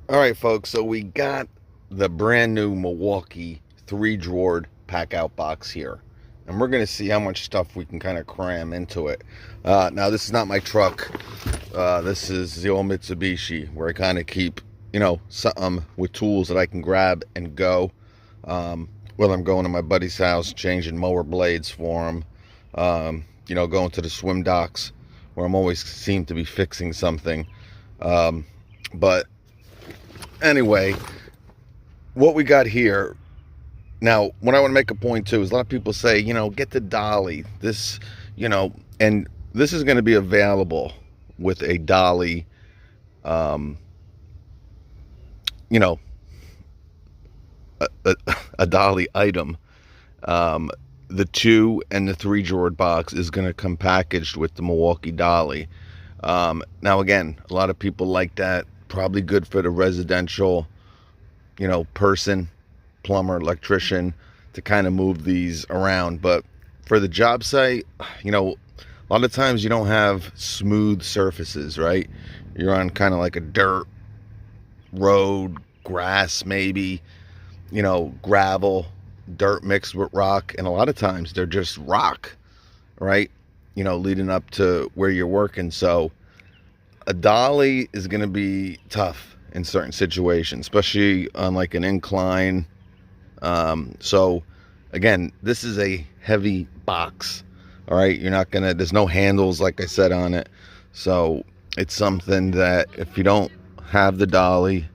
All right, folks. So we got the brand new Milwaukee 3-drawered pack-out box here, and we're gonna see how much stuff we can kind of cram into it. Now, this is not my truck. This is the old Mitsubishi, where I kind of keep, something with tools that I can grab and go. Whether I'm going to my buddy's house, changing mower blades for him, going to the swim docks, where I'm always seem to be fixing something. But anyway, what we got here now, what I want to make a point too is a lot of people say, get the dolly, this, and this is going to be available with a dolly, um, you know, a dolly item. The 2 and the 3 drawer box is going to come packaged with the Milwaukee dolly. Now again, a lot of people like that. Probably good for the residential, person, plumber, electrician, to kind of move these around. But for the job site, a lot of times you don't have smooth surfaces, right? You're on kind of like a dirt road, grass maybe, gravel, dirt mixed with rock, and a lot of times they're just rock, right? Leading up to where you're working. So a dolly is going to be tough in certain situations, especially on like an incline. So again, this is a heavy box. All right, there's no handles, like I said, on it. So it's something that if you don't have the dolly,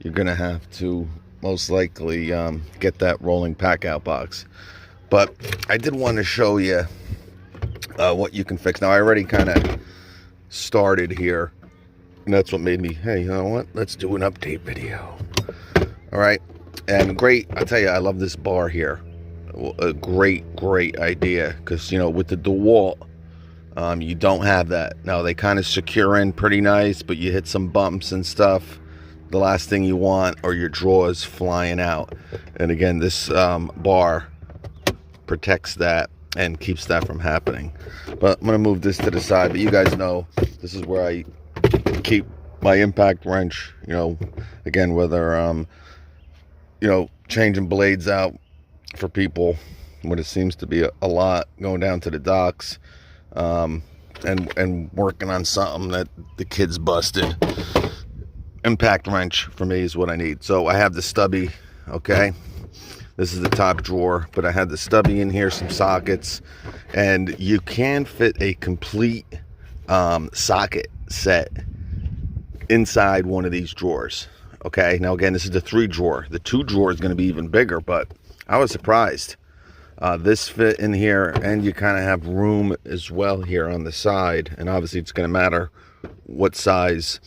you're gonna have to most likely get that rolling pack out box. But I did want to show you what you can fix. Now, I already kind of started here, and that's what made me, hey, you know what, let's do an update video. All right, and great, I'll tell you, I love this bar here. A great idea, because with the DeWalt, you don't have that. Now they kind of secure in pretty nice, but you hit some bumps and stuff, the last thing you want are your drawers flying out. And again, this bar protects that and keeps that from happening. But I'm gonna move this to the side. But you guys know this is where I keep my impact wrench. Again, whether changing blades out for people when it seems to be a lot, going down to the docks, and working on something that the kids busted. Impact wrench for me is what I need. So I have the stubby. Okay, this is the top drawer, but I had the stubby in here, some sockets, and you can fit a complete socket set inside one of these drawers. Okay, now again, this is the 3 drawer. The 2 drawer is going to be even bigger, but I was surprised. This fit in here, and you kind of have room as well here on the side. And obviously it's going to matter what size,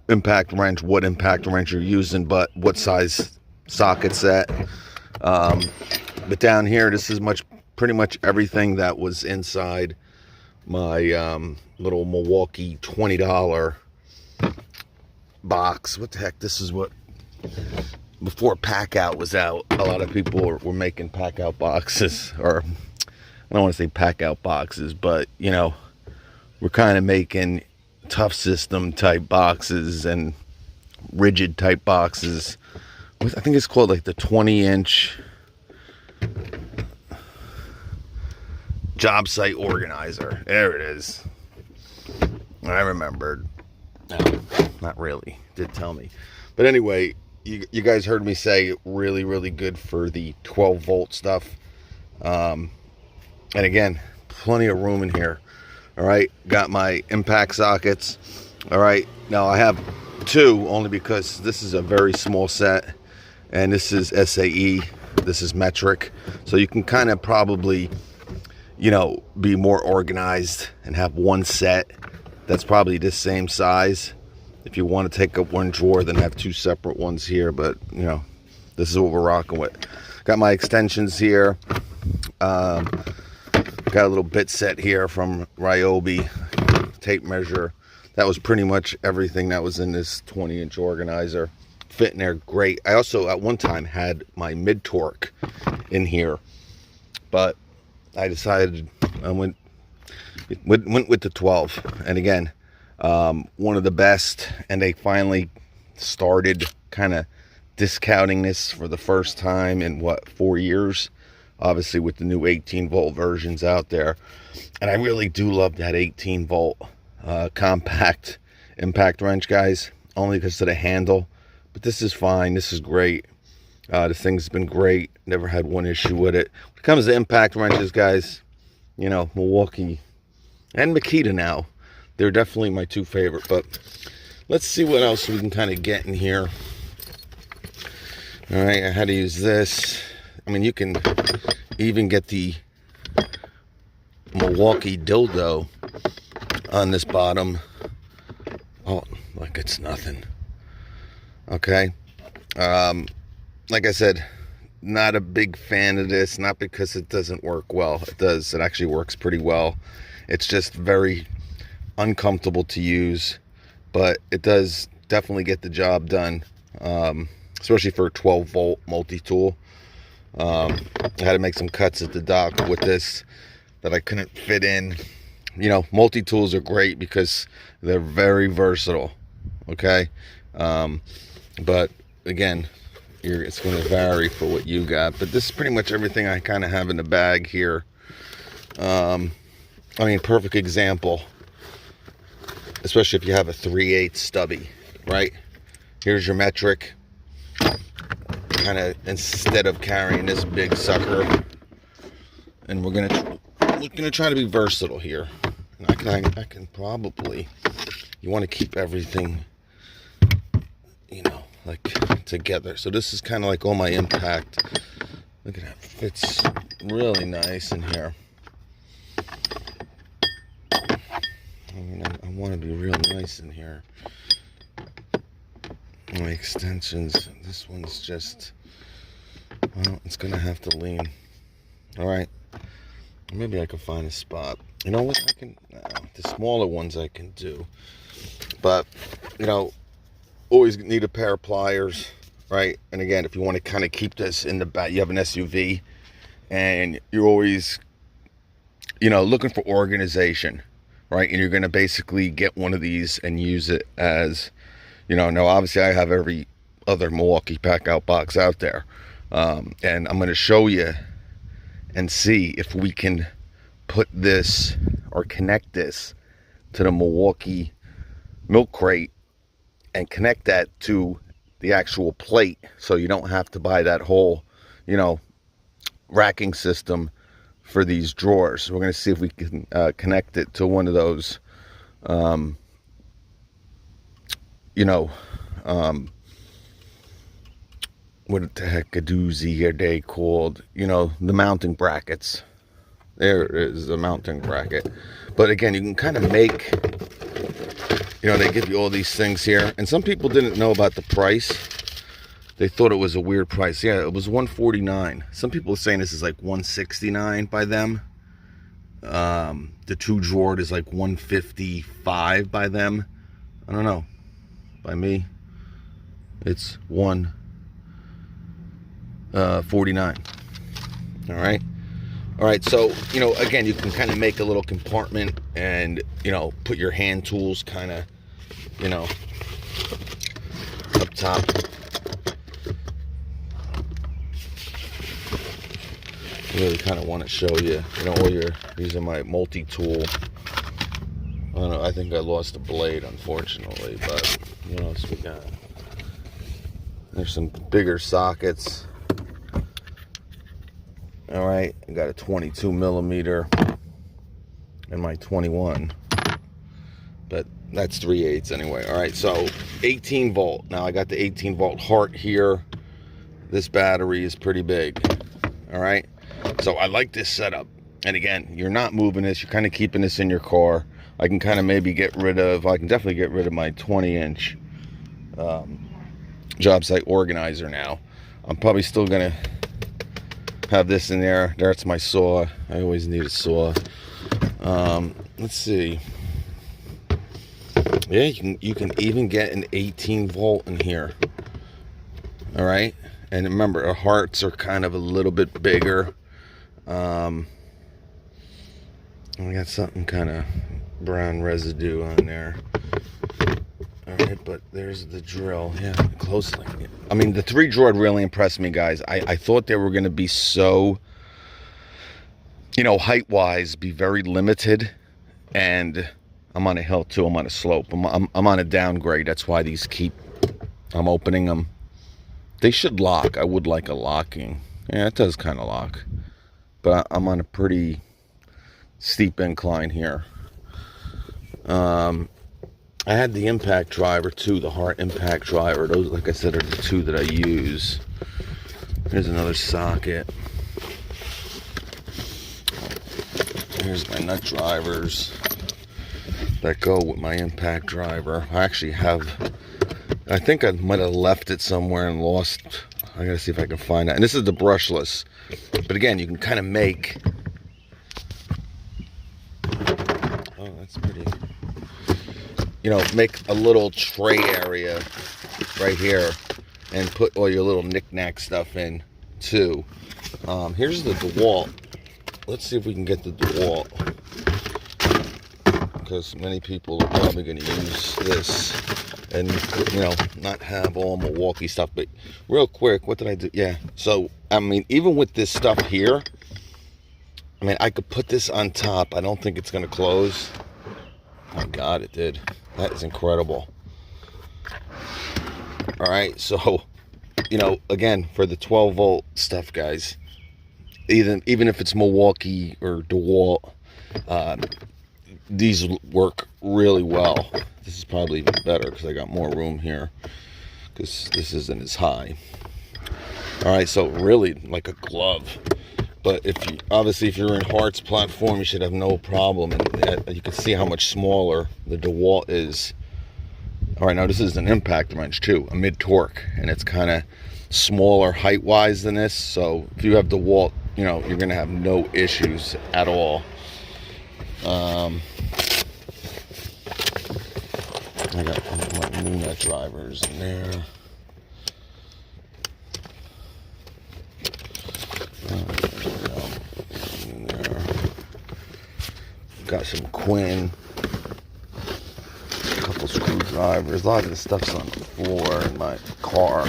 impact wrench, what impact wrench you're using, but what size socket set. But down here, this is pretty much everything that was inside my little Milwaukee $20 box. What the heck, this is what, before Packout was out, a lot of people were making Packout boxes, or I don't want to say Packout boxes, but we're kind of making tough system type boxes and rigid type boxes. I think it's called like the 20-inch job site organizer. There it is. I remembered. No, not really. Did tell me. But anyway, you guys heard me say really good for the 12-volt stuff. And again, plenty of room in here. All right, got my impact sockets. All right, now I have 2 only because this is a very small set, and this is SAE, this is metric, so you can kind of probably be more organized and have one set that's probably the same size. If you want to take up one drawer, then have 2 separate ones here. But this is what we're rocking with. Got my extensions here. Got a little bit set here from Ryobi, tape measure. That was pretty much everything that was in this 20-inch organizer. Fit in there great. I also at one time had my mid-torque in here, but I decided I went with the 12. And again, one of the best, and they finally started kind of discounting this for the first time in what, 4 years, obviously with the new 18 volt versions out there. And I really do love that 18 volt compact impact wrench, guys, only because of the handle. But this is fine, this is great. This thing's been great, never had one issue with it. When it comes to impact wrenches, guys, you know, Milwaukee and Makita now, they're definitely my two favorite. But let's see what else we can kind of get in here. All right, I had to use this. I mean, you can even get the Milwaukee dildo on this bottom. Oh, like it's nothing. Okay. Like I said, not a big fan of this, not because it doesn't work well. It does. It actually works pretty well. It's just very uncomfortable to use, but it does definitely get the job done, especially for a 12 volt multi-tool. I had to make some cuts at the dock with this that I couldn't fit in. You know, multi-tools are great because they're very versatile, okay? But again, it's going to vary for what you got. But this is pretty much everything I kind of have in the bag here. I mean, perfect example, especially if you have a 3/8 stubby, right? Here's your metric. Kind of, instead of carrying this big sucker, and we're gonna try to be versatile here. And I can probably, you want to keep everything, you know, like together. So this is kind of like all my impact. Look at that, fits really nice in here. I mean, I want to be real nice in here. My extensions, this one's just, well, it's gonna have to lean. All right, maybe I can find a spot. You know what, the smaller ones I can do, but you know, always need a pair of pliers, right? And again, if you want to kind of keep this in the back, you have an SUV and you're always, you know, looking for organization, right? And you're going to basically get one of these and use it as, you know, now obviously I have every other Milwaukee Packout box out there, and I'm going to show you and see if we can put this or connect this to the Milwaukee milk crate and connect that to the actual plate, so you don't have to buy that whole, you know, racking system for these drawers. We're going to see if we can connect it to one of those, you know, what the heck a doozy are they called? You know, the mounting brackets. There is a mounting bracket. But again, you can kind of make, you know, they give you all these things here. And some people didn't know about the price. They thought it was a weird price. Yeah, it was $149. Some people are saying this is like $169 by them. The 2 drawer is like $155 by them. I don't know. By me, it's $149. All right, so, you know, again, you can kind of make a little compartment and, you know, put your hand tools kind of, you know, up top. Really kind of want to show you, you know, these are my multi-tool. I don't know, I think I lost a blade, unfortunately, but, you know, so we got, there's some bigger sockets. All right, I got a 22 millimeter and my 21, but that's 3/8 anyway. All right, so 18 volt. Now I got the 18 volt heart here. This battery is pretty big. All right, so I like this setup. And again, you're not moving this, you're kind of keeping this in your car. I can kind of maybe I can definitely get rid of my 20-inch job site organizer now. I'm probably still gonna have this in there. That's my saw. I always need a saw. Let's see. Yeah, you can even get an 18 volt in here. All right, and remember, our hearts are kind of a little bit bigger. I got something kind of brown residue on there. All right, but there's the drill. Yeah, closely. I mean, the 3-drawer really impressed me, guys. I thought they were going to be so, height-wise, be very limited. And I'm on a hill, too. I'm on a slope. I'm on a downgrade. That's why I'm opening them. They should lock. I would like a locking. Yeah, it does kind of lock. But I'm on a pretty steep incline here. I had the impact driver too, the heart impact driver. Those, like I said, are the two that I use. Here's another socket. Here's my nut drivers that go with my impact driver. I think I might have left it somewhere and lost. I gotta see if I can find it. And this is the brushless. But again, you can kind of make. Oh, that's pretty. Make a little tray area right here and put all your little knick-knack stuff in too. Here's the DeWalt. Let's see if we can get the DeWalt, because many people are probably going to use this and not have all Milwaukee stuff. But real quick, what did I do? Yeah, so I mean, even with this stuff here, I mean, I could put this on top. I don't think it's going to close. Oh my God, it did. That is incredible. All right, so, again, for the 12-volt stuff, guys, even if it's Milwaukee or DeWalt, these work really well. This is probably even better because I got more room here because this isn't as high. All right, so really like a glove. But if you're in Hart's platform, you should have no problem. And you can see how much smaller the DeWalt is. All right, now this is an impact wrench too, a mid-torque, and it's kind of smaller height-wise than this. So if you have DeWalt, you're going to have no issues at all. I got my new nut drivers in there. Got some Quinn, a couple screwdrivers. A lot of the stuff's on the floor in my car.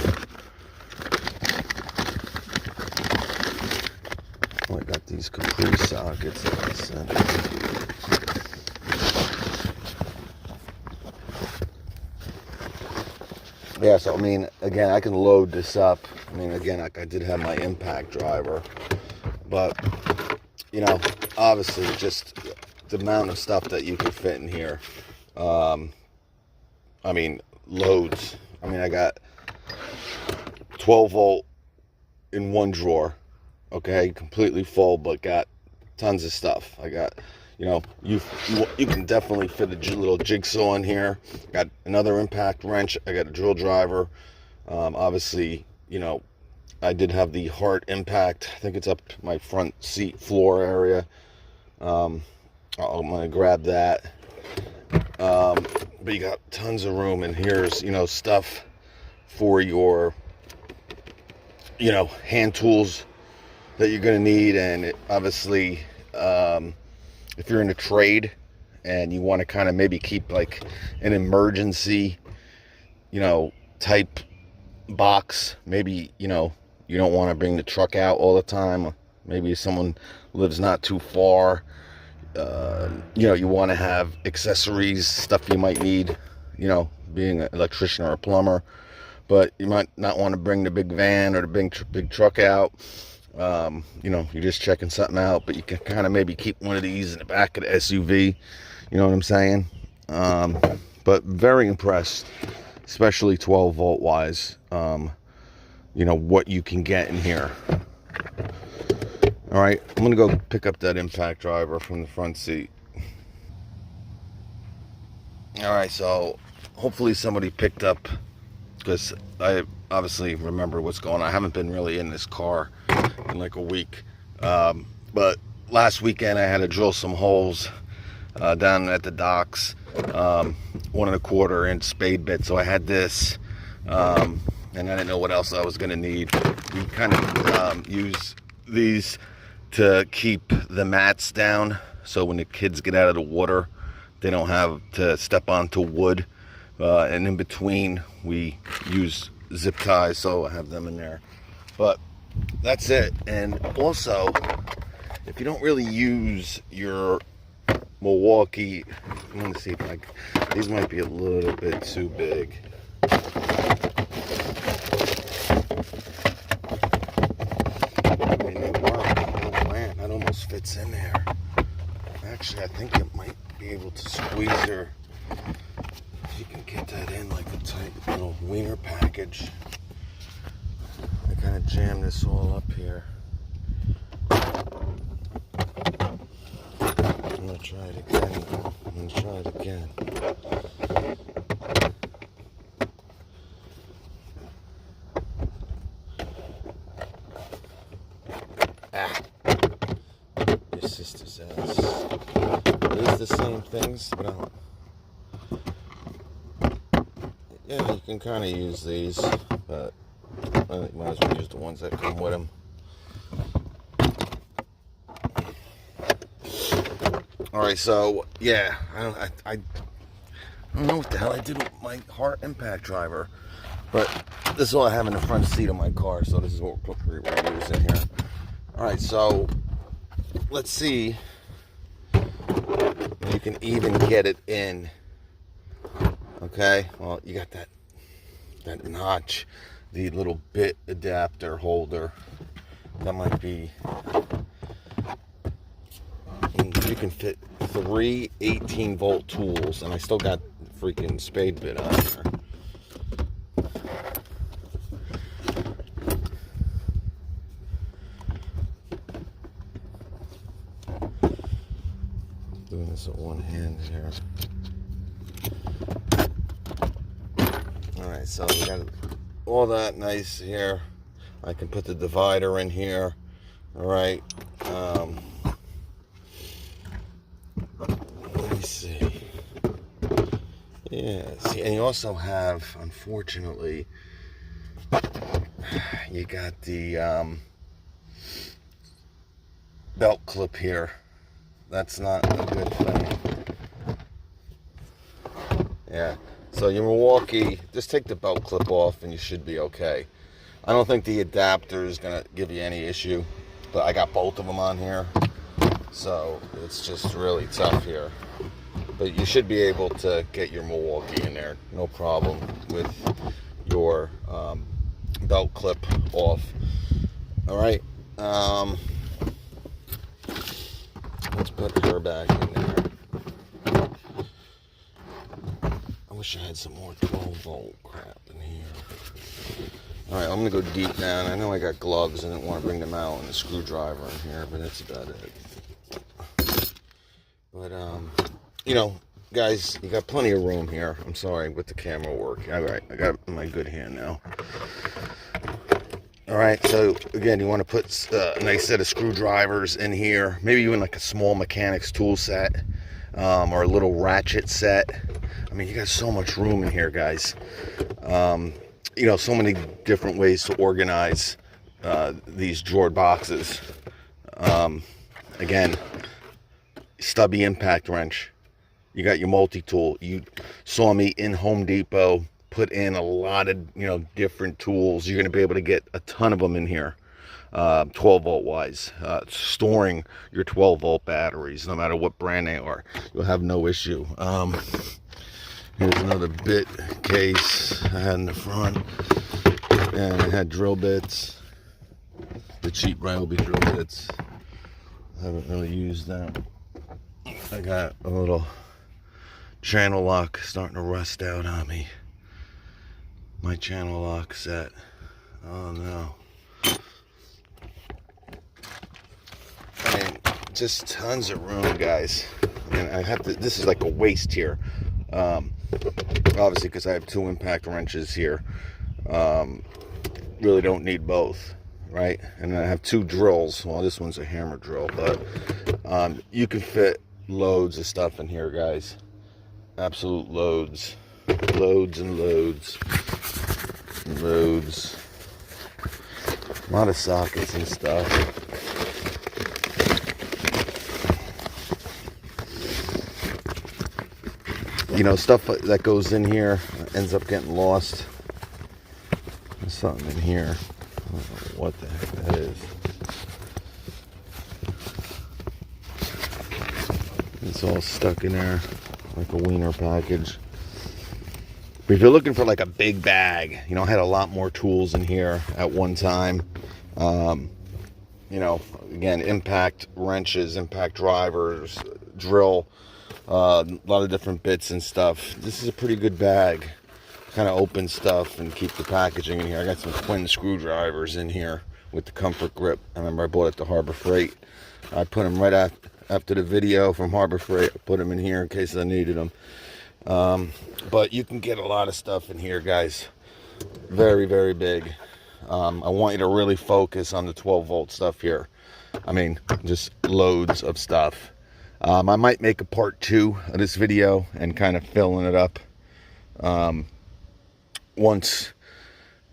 I got these Capri sockets that I sent. Yeah, so I mean, again, I can load this up. I mean, again, I did have my impact driver, but obviously, just the amount of stuff that you can fit in here. I mean, loads. I mean, I got 12-volt in one drawer. Okay, completely full, but got tons of stuff. I got, you can definitely fit a little jigsaw in here. Got another impact wrench. I got a drill driver. Obviously, I did have the heart impact. I think it's up my front seat floor area. I'm gonna grab that. But you got tons of room, and here's stuff for your hand tools that you're gonna need. And obviously, if you're in a trade and you want to kind of maybe keep like an emergency type box, maybe you don't want to bring the truck out all the time. Maybe someone lives not too far. You want to have accessories, stuff you might need, being an electrician or a plumber, but you might not want to bring the big van or the big truck out. You're just checking something out, but you can kind of maybe keep one of these in the back of the SUV. You know what I'm saying? But very impressed, especially 12-volt wise. What you can get in here. All right, I'm gonna go pick up that impact driver from the front seat. All right, so hopefully somebody picked up, because I obviously remember what's going on. I haven't been really in this car in like a week, but last weekend I had to drill some holes down at the docks, 1 1/4 inch spade bit. So I had this, and I didn't know what else I was gonna need. We kind of use these to keep the mats down, so when the kids get out of the water, they don't have to step onto wood, and in between we use zip ties, so I have them in there. But that's it. And also, if you don't really use your Milwaukee, I'm going to see if these might be a little bit too big. I mean, they work. Oh man, that almost fits in there. Actually, I think it might be able to squeeze her. If you can get that in like a tight little wiener package. I kind of jam this all up here. I'm going to try it again. I'm going to try it again. Ah. Your sister's ass. It is the same things, but I don't... Yeah, you can kind of use these, but I think might as well use the ones that come with them. Alright, so, yeah, I don't know what the hell I did with my heart impact driver, but this is all I have in the front seat of my car, so this is what we're using here. Alright, so, let's see if you can even get it in. Okay, well, you got that notch, the little bit adapter holder. That might be, you can fit 3 18-volt tools, and I still got the freaking spade bit on there. Doing this with one hand here. Alright, so we got all that nice here. I can put the divider in here. Alright. Let me see. Yeah, see, and you also have, unfortunately, you got the belt clip here. That's not a good thing. Yeah. So your Milwaukee, just take the belt clip off and you should be okay. I don't think the adapter is going to give you any issue, but I got both of them on here, so it's just really tough here. But you should be able to get your Milwaukee in there, no problem, with your belt clip off. All right, let's put her back in there. I wish I had some more 12-volt crap in here. Alright, I'm going to go deep now. And I know I got gloves. I didn't want to bring them out, and a screwdriver in here, but that's about it. But, you know, guys, you got plenty of room here. I'm sorry with the camera work. Alright, I got my good hand now. Alright, so, again, you want to put a nice set of screwdrivers in here. Maybe even like a small mechanics tool set. Or a little ratchet set. I mean, you got so much room in here, guys. You know, so many different ways to organize these drawer boxes. Again, stubby impact wrench. You got your multi-tool. You saw me in Home Depot put in a lot of, you know, different tools. You're going to be able to get a ton of them in here. 12-volt wise, storing your 12-volt batteries, no matter what brand they are, you'll have no issue. Here's another bit case I had in the front, and it had drill bits, the cheap Ryobi drill bits. I haven't really used them. I got a little channel lock starting to rust out on me. My channel lock set. Oh no. And just tons of room, guys. And I have to, this is like a waist here. Obviously, because I have 2 impact wrenches here. Really don't need both, right? And then I have 2 drills. Well, this one's a hammer drill, but you can fit loads of stuff in here, guys. Absolute loads. Loads and loads. Loads. A lot of sockets and stuff. you know, stuff that goes in here ends up getting lost. There's something in here. I don't know what the heck that is. It's all stuck in there like a wiener package. But if you're looking for like a big bag, you know, I had a lot more tools in here at one time. You know, again, impact wrenches, impact drivers, drill, a lot of different bits and stuff. This is a pretty good bag. Kind of open stuff and keep the packaging in here. I got some twin screwdrivers in here with the comfort grip. I remember I bought it at the Harbor Freight. I put them right after the video from Harbor Freight. I put them in here in case I needed them. But you can get a lot of stuff in here, guys. Very, very big. I want you to really focus on the 12-volt stuff here. I mean, just loads of stuff. I might make a part 2 of this video and kind of filling it up once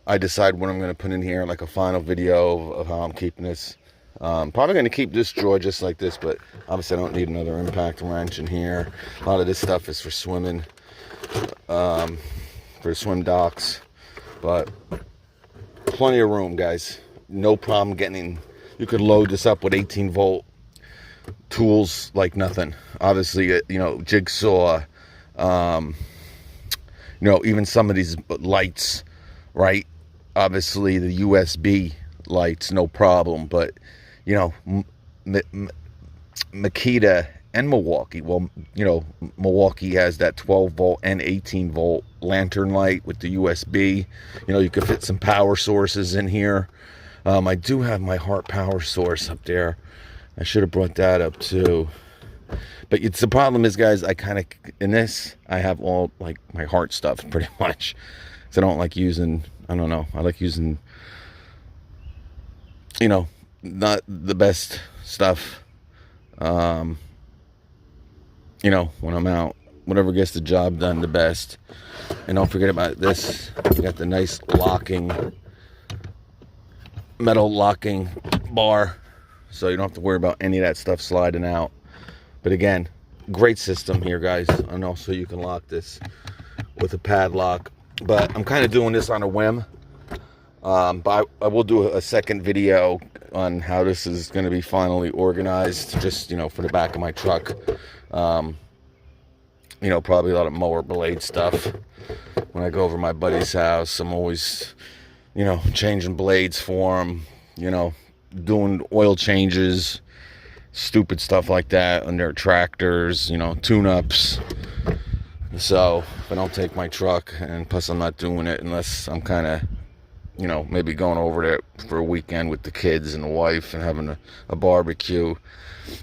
I decide what I'm going to put in here, like a final video of how I'm keeping this. Probably going to keep this drawer just like this, but obviously I don't need another impact wrench in here. A lot of this stuff is for swimming, for swim docks, but plenty of room, guys. No problem getting in. You could load this up with 18-volt tools like nothing. Obviously, you know, jigsaw, you know, even some of these lights, right? Obviously, the USB lights, no problem, but you know, Makita and Milwaukee, well, you know, Milwaukee has that 12-volt and 18-volt lantern light with the USB. You know, you could fit some power sources in here. I do have my Heart power source up there. I should have brought that up too. But it's the problem is, guys, I kind of, in this, I have all like my Heart stuff pretty much. So I don't like using, I don't know, I like using, you know, not the best stuff, you know, when I'm out. Whatever gets the job done the best. And don't forget about this. You got the nice locking, metal locking bar, so you don't have to worry about any of that stuff sliding out. But again, great system here, guys. And also you can lock this with a padlock. But I'm kind of doing this on a whim. But I will do a second video on how this is going to be finally organized, just, you know, for the back of my truck. You know, probably a lot of mower blade stuff. When I go over my buddy's house, I'm always, you know, changing blades for him, you know, doing oil changes, stupid stuff like that on their tractors, you know, tune-ups. So if I don't take my truck, and plus I'm not doing it unless I'm kind of, you know, maybe going over there for a weekend with the kids and the wife and having a barbecue,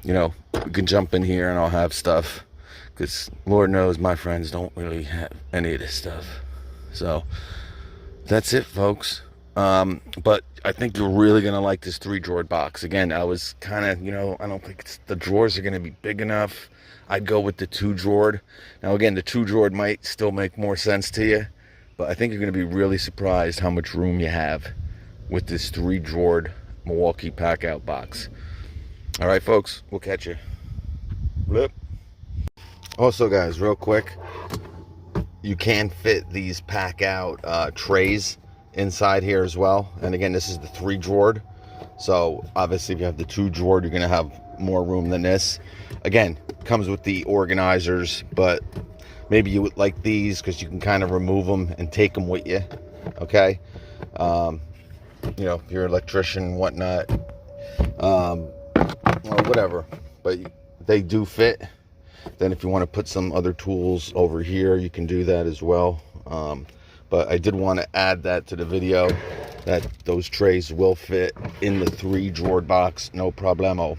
you know, we can jump in here and I'll have stuff. Because Lord knows my friends don't really have any of this stuff. So that's it, folks. But I think you're really going to like this 3-drawer box. Again, I was kind of, you know, I don't think the drawers are going to be big enough. I'd go with the 2-drawer. Now, again, the 2-drawer might still make more sense to you. But I think you're going to be really surprised how much room you have with this 3-drawer Milwaukee Packout box. All right, folks, we'll catch you. Flip. Also, guys, real quick, you can fit these Packout trays inside here as well. And again, this is the 3-drawer. So obviously, if you have the 2-drawer, you're going to have more room than this. Again, comes with the organizers, but maybe you would like these because you can kind of remove them and take them with you. Okay, you know, if you're an electrician and whatnot, or whatever. But they do fit. Then if you want to put some other tools over here, you can do that as well. But I did want to add that to the video, that those trays will fit in the 3-drawer box, no problemo.